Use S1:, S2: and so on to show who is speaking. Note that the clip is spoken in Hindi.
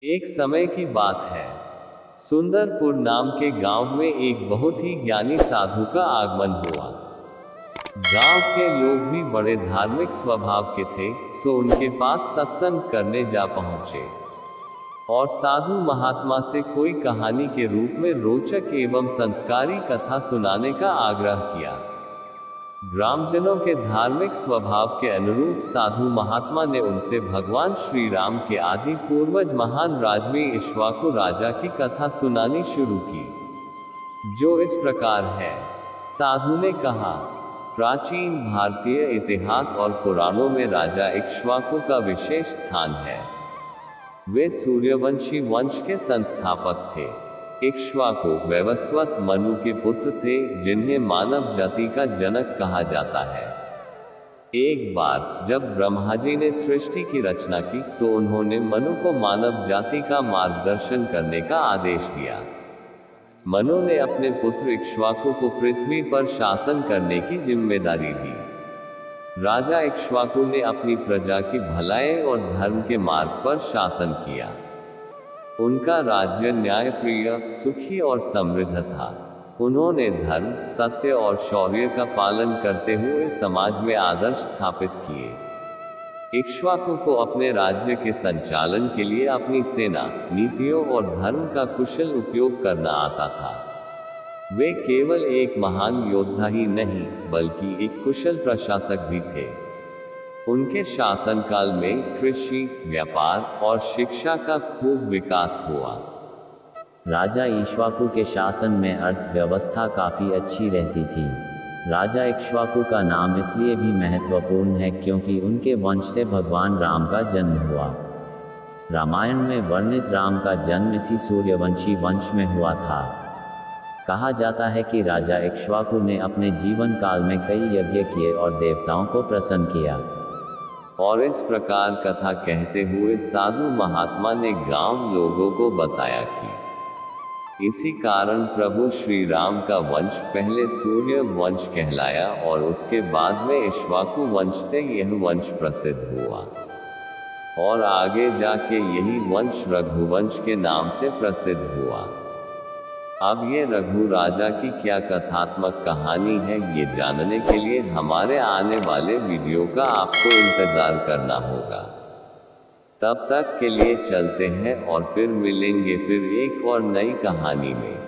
S1: एक समय की बात है। सुंदरपुर नाम के गांव में एक बहुत ही ज्ञानी साधु का आगमन हुआ। गांव के लोग भी बड़े धार्मिक स्वभाव के थे, सो उनके पास सत्संग करने जा पहुंचे और साधु महात्मा से कोई कहानी के रूप में रोचक एवं संस्कारी कथा सुनाने का आग्रह किया। ग्रामजनों के धार्मिक स्वभाव के अनुरूप साधु महात्मा ने उनसे भगवान श्री राम के आदि पूर्वज महान राजवी इक्ष्वाकु राजा की कथा सुनानी शुरू की, जो इस प्रकार है। साधु ने कहा, प्राचीन भारतीय इतिहास और पुराणों में राजा इक्ष्वाकु का विशेष स्थान है। वे सूर्यवंशी वंश के संस्थापक थे। इक्ष्वाकु वैवस्वत मनु के पुत्र थे, जिन्हें मानव जाति का जनक कहा जाता है। एक बार जब ब्रह्मा जी ने सृष्टि की रचना की, तो उन्होंने मनु को मानव जाति का मार्गदर्शन करने का आदेश दिया। मनु ने अपने पुत्र इक्ष्वाकु को पृथ्वी पर शासन करने की जिम्मेदारी दी। राजा इक्ष्वाकु ने अपनी प्रजा की भलाई और धर्म के मार्ग पर शासन किया। उनका राज्य न्यायप्रिय, सुखी और समृद्ध था। उन्होंने धर्म, सत्य और शौर्य का पालन करते हुए समाज में आदर्श स्थापित किए। इक्ष्वाकु को अपने राज्य के संचालन के लिए अपनी सेना, नीतियों और धर्म का कुशल उपयोग करना आता था। वे केवल एक महान योद्धा ही नहीं, बल्कि एक कुशल प्रशासक भी थे। उनके शासनकाल में कृषि, व्यापार और शिक्षा का खूब विकास हुआ।
S2: राजा इक्ष्वाकु के शासन में अर्थव्यवस्था काफ़ी अच्छी रहती थी। राजा इक्ष्वाकु का नाम इसलिए भी महत्वपूर्ण है क्योंकि उनके वंश से भगवान राम का जन्म हुआ। रामायण में वर्णित राम का जन्म इसी सूर्यवंशी वंश में हुआ था। कहा जाता है कि राजा इक्ष्वाकु ने अपने जीवन काल में कई यज्ञ किए और देवताओं को प्रसन्न किया।
S1: और इस प्रकार कथा कहते हुए साधु महात्मा ने गांव लोगों को बताया कि इसी कारण प्रभु श्री राम का वंश पहले सूर्य वंश कहलाया और उसके बाद में इक्ष्वाकु वंश से यह वंश प्रसिद्ध हुआ और आगे जाके यही वंश रघुवंश के नाम से प्रसिद्ध हुआ। अब ये रघु राजा की क्या कथात्मक कहानी है, ये जानने के लिए हमारे आने वाले वीडियो का आपको इंतजार करना होगा। तब तक के लिए चलते हैं और फिर मिलेंगे फिर एक और नई कहानी में।